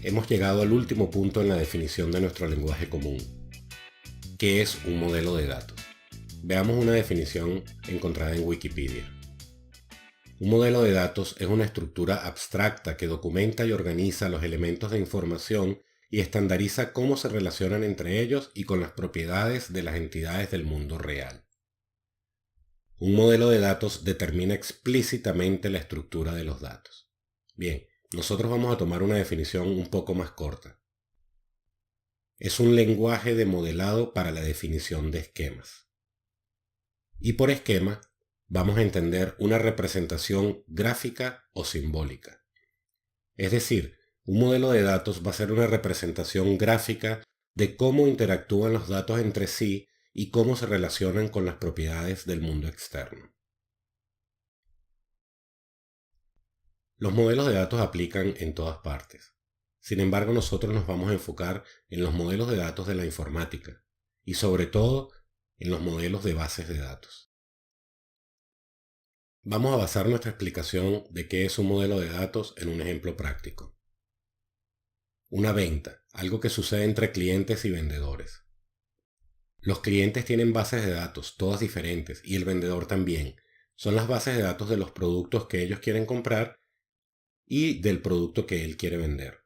hemos llegado al último punto en la definición de nuestro lenguaje común. ¿Qué es un modelo de datos? Veamos una definición encontrada en Wikipedia. Un modelo de datos es una estructura abstracta que documenta y organiza los elementos de información y estandariza cómo se relacionan entre ellos y con las propiedades de las entidades del mundo real. Un modelo de datos determina explícitamente la estructura de los datos. Bien, nosotros vamos a tomar una definición un poco más corta. Es un lenguaje de modelado para la definición de esquemas. Y por esquema, vamos a entender una representación gráfica o simbólica. Es decir, un modelo de datos va a ser una representación gráfica de cómo interactúan los datos entre sí y cómo se relacionan con las propiedades del mundo externo. Los modelos de datos aplican en todas partes. Sin embargo, nosotros nos vamos a enfocar en los modelos de datos de la informática y sobre todo en los modelos de bases de datos. Vamos a basar nuestra explicación de qué es un modelo de datos en un ejemplo práctico. Una venta, algo que sucede entre clientes y vendedores. Los clientes tienen bases de datos, todas diferentes, y el vendedor también. Son las bases de datos de los productos que ellos quieren comprar y del producto que él quiere vender.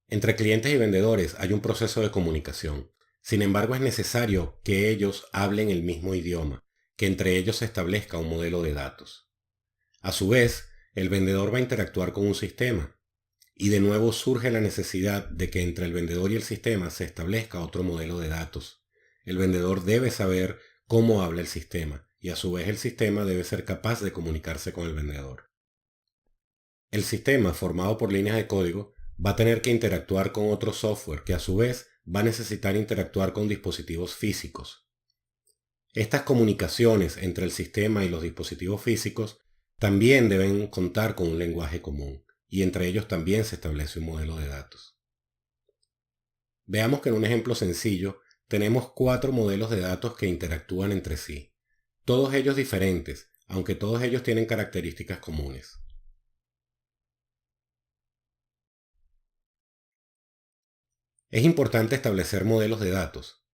Entre clientes y vendedores hay un proceso de comunicación. Sin embargo, es necesario que ellos hablen el mismo idioma, que entre ellos se establezca un modelo de datos. A su vez, el vendedor va a interactuar con un sistema, y de nuevo surge la necesidad de que entre el vendedor y el sistema se establezca otro modelo de datos. El vendedor debe saber cómo habla el sistema, y a su vez el sistema debe ser capaz de comunicarse con el vendedor. El sistema, formado por líneas de código, va a tener que interactuar con otro software que a su vez va a necesitar interactuar con dispositivos físicos. Estas comunicaciones entre el sistema y los dispositivos físicos también deben contar con un lenguaje común, y entre ellos también se establece un modelo de datos. Veamos que en un ejemplo sencillo tenemos 4 modelos de datos que interactúan entre sí, todos ellos diferentes, aunque todos ellos tienen características comunes. Es importante establecer modelos de datos.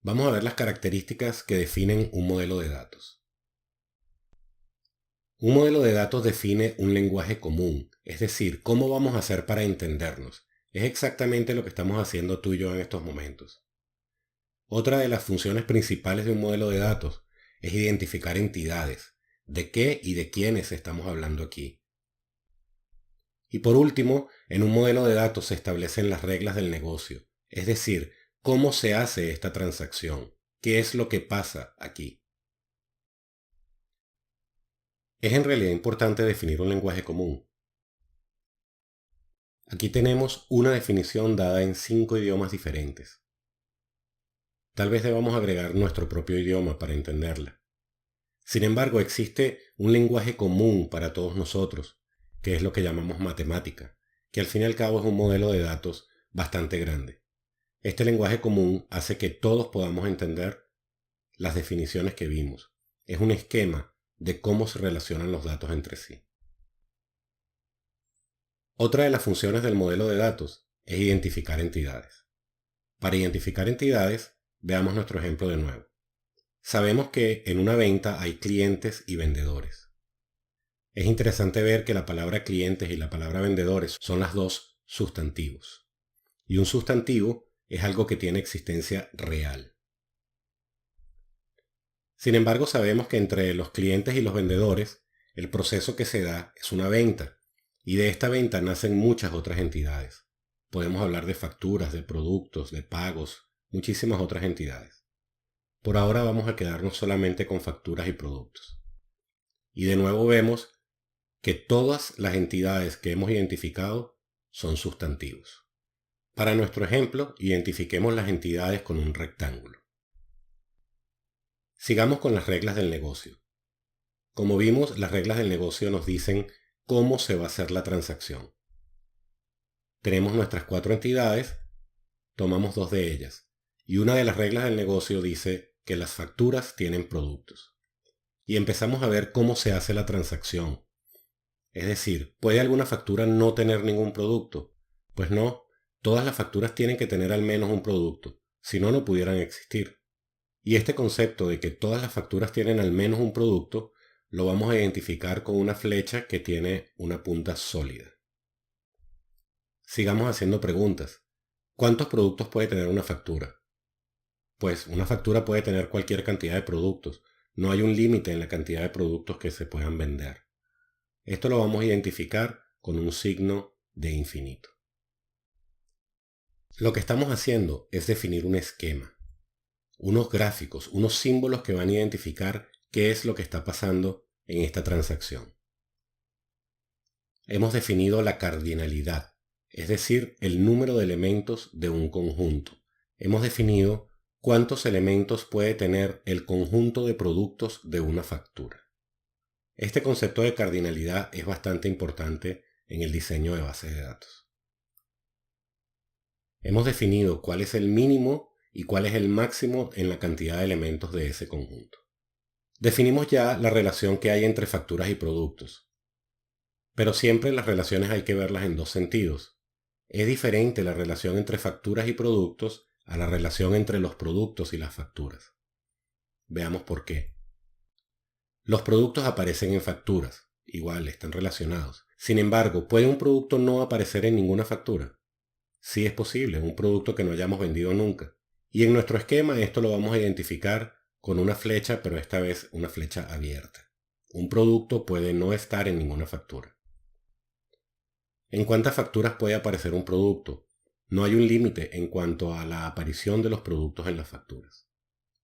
Vamos a ver las características que definen un modelo de datos. Un modelo de datos define un lenguaje común, es decir, cómo vamos a hacer para entendernos. Es exactamente lo que estamos haciendo tú y yo en estos momentos. Otra de las funciones principales de un modelo de datos es identificar entidades, de qué y de quiénes estamos hablando aquí. Y por último, en un modelo de datos se establecen las reglas del negocio, es decir, cómo se hace esta transacción, qué es lo que pasa aquí. Es en realidad importante definir un lenguaje común. Aquí tenemos una definición dada en 5 idiomas diferentes. Tal vez debamos agregar nuestro propio idioma para entenderla. Sin embargo, existe un lenguaje común para todos nosotros, que es lo que llamamos matemática, que al fin y al cabo es un modelo de datos bastante grande. Este lenguaje común hace que todos podamos entender las definiciones que vimos. Es un esquema de cómo se relacionan los datos entre sí. Otra de las funciones del modelo de datos es identificar entidades. Para identificar entidades, veamos nuestro ejemplo de nuevo. Sabemos que en una venta hay clientes y vendedores. Es interesante ver que la palabra clientes y la palabra vendedores son las dos sustantivos. Y un sustantivo es algo que tiene existencia real. Sin embargo, sabemos que entre los clientes y los vendedores, el proceso que se da es una venta, y de esta venta nacen muchas otras entidades. Podemos hablar de facturas, de productos, de pagos, muchísimas otras entidades. Por ahora vamos a quedarnos solamente con facturas y productos. Y de nuevo vemos que todas las entidades que hemos identificado son sustantivos. Para nuestro ejemplo, identifiquemos las entidades con un rectángulo. Sigamos con las reglas del negocio. Como vimos, las reglas del negocio nos dicen cómo se va a hacer la transacción. Tenemos nuestras 4 entidades, tomamos 2 de ellas, y una de las reglas del negocio dice que las facturas tienen productos. Y empezamos a ver cómo se hace la transacción. Es decir, ¿puede alguna factura no tener ningún producto? Pues no, todas las facturas tienen que tener al menos un producto, si no, no pudieran existir. Y este concepto de que todas las facturas tienen al menos un producto, lo vamos a identificar con una flecha que tiene una punta sólida. Sigamos haciendo preguntas. ¿Cuántos productos puede tener una factura? Pues una factura puede tener cualquier cantidad de productos. No hay un límite en la cantidad de productos que se puedan vender. Esto lo vamos a identificar con un signo de infinito. Lo que estamos haciendo es definir un esquema, unos gráficos, unos símbolos que van a identificar qué es lo que está pasando en esta transacción. Hemos definido la cardinalidad, es decir, el número de elementos de un conjunto. Hemos definido cuántos elementos puede tener el conjunto de productos de una factura. Este concepto de cardinalidad es bastante importante en el diseño de bases de datos. Hemos definido cuál es el mínimo y cuál es el máximo en la cantidad de elementos de ese conjunto. Definimos ya la relación que hay entre facturas y productos. Pero siempre las relaciones hay que verlas en dos sentidos. Es diferente la relación entre facturas y productos a la relación entre los productos y las facturas. Veamos por qué. Los productos aparecen en facturas, igual están relacionados. Sin embargo, ¿puede un producto no aparecer en ninguna factura? Sí es posible, un producto que no hayamos vendido nunca. Y en nuestro esquema esto lo vamos a identificar con una flecha, pero esta vez una flecha abierta. Un producto puede no estar en ninguna factura. ¿En cuántas facturas puede aparecer un producto? No hay un límite en cuanto a la aparición de los productos en las facturas.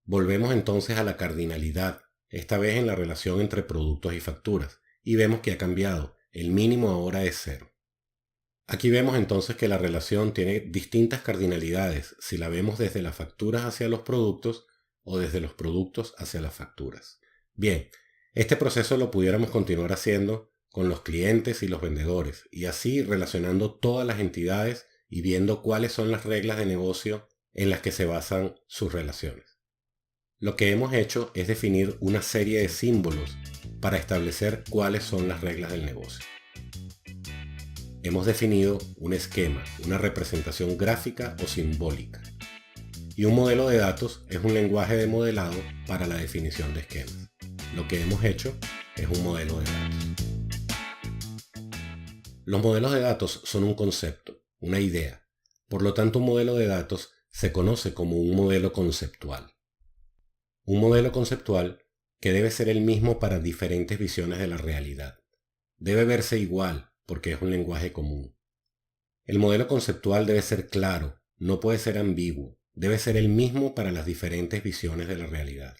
Volvemos entonces a la cardinalidad, esta vez en la relación entre productos y facturas, y vemos que ha cambiado. El mínimo ahora es 0. Aquí vemos entonces que la relación tiene distintas cardinalidades si la vemos desde las facturas hacia los productos o desde los productos hacia las facturas. Bien, este proceso lo pudiéramos continuar haciendo con los clientes y los vendedores, y así relacionando todas las entidades y viendo cuáles son las reglas de negocio en las que se basan sus relaciones. Lo que hemos hecho es definir una serie de símbolos para establecer cuáles son las reglas del negocio. Hemos definido un esquema, una representación gráfica o simbólica. Y un modelo de datos es un lenguaje de modelado para la definición de esquemas. Lo que hemos hecho es un modelo de datos. Los modelos de datos son un concepto, una idea. Por lo tanto, un modelo de datos se conoce como un modelo conceptual. Un modelo conceptual que debe ser el mismo para diferentes visiones de la realidad. Debe verse igual porque es un lenguaje común. El modelo conceptual debe ser claro, no puede ser ambiguo, debe ser el mismo para las diferentes visiones de la realidad.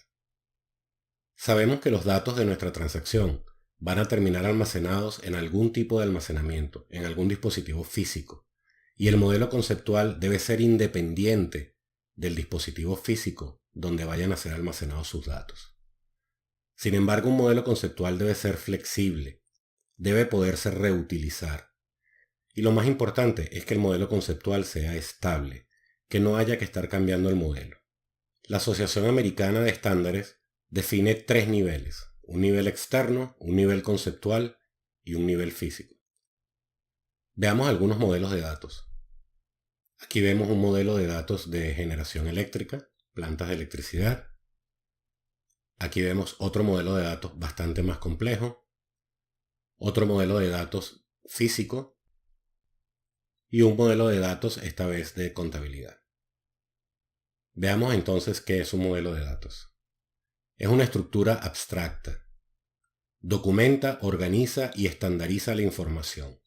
Sabemos que los datos de nuestra transacción van a terminar almacenados en algún tipo de almacenamiento, en algún dispositivo físico, y el modelo conceptual debe ser independiente del dispositivo físico donde vayan a ser almacenados sus datos. Sin embargo, un modelo conceptual debe ser flexible, debe poderse reutilizar. Y lo más importante es que el modelo conceptual sea estable, que no haya que estar cambiando el modelo. La Asociación Americana de Estándares define 3 niveles: un nivel externo, un nivel conceptual y un nivel físico. Veamos algunos modelos de datos. Aquí vemos un modelo de datos de generación eléctrica, plantas de electricidad. Aquí vemos otro modelo de datos bastante más complejo, otro modelo de datos físico y un modelo de datos esta vez de contabilidad. Veamos entonces qué es un modelo de datos. Es una estructura abstracta. Documenta, organiza y estandariza la información.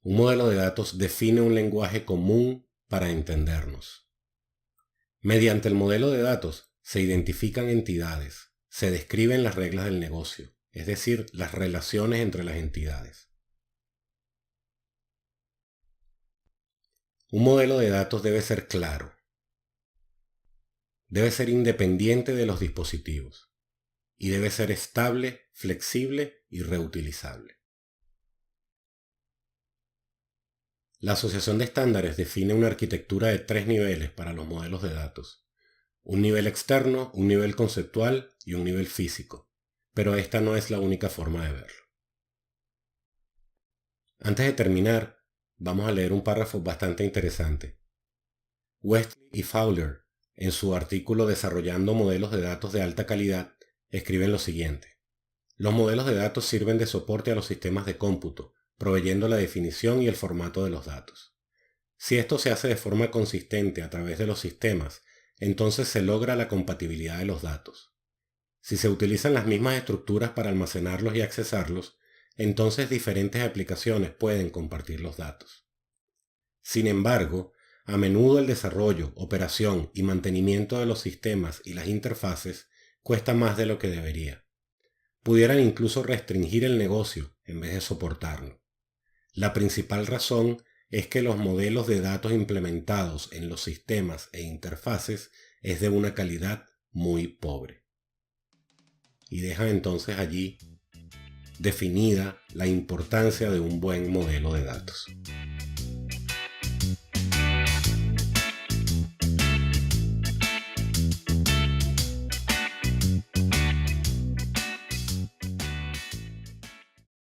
Un modelo de datos define un lenguaje común para entendernos. Mediante el modelo de datos se identifican entidades, se describen las reglas del negocio, es decir, las relaciones entre las entidades. Un modelo de datos debe ser claro. Debe ser independiente de los dispositivos y debe ser estable, flexible y reutilizable. La Asociación de Estándares define una arquitectura de 3 niveles para los modelos de datos: un nivel externo, un nivel conceptual y un nivel físico, pero esta no es la única forma de verlo. Antes de terminar, vamos a leer un párrafo bastante interesante. Westley y Fowler, en su artículo Desarrollando modelos de datos de alta calidad, escriben lo siguiente. Los modelos de datos sirven de soporte a los sistemas de cómputo, proveyendo la definición y el formato de los datos. Si esto se hace de forma consistente a través de los sistemas, entonces se logra la compatibilidad de los datos. Si se utilizan las mismas estructuras para almacenarlos y accesarlos, entonces diferentes aplicaciones pueden compartir los datos. Sin embargo, a menudo el desarrollo, operación y mantenimiento de los sistemas y las interfaces cuesta más de lo que debería. Pudieran incluso restringir el negocio en vez de soportarlo. La principal razón es que los modelos de datos implementados en los sistemas e interfaces es de una calidad muy pobre. Y dejan entonces allí definida la importancia de un buen modelo de datos.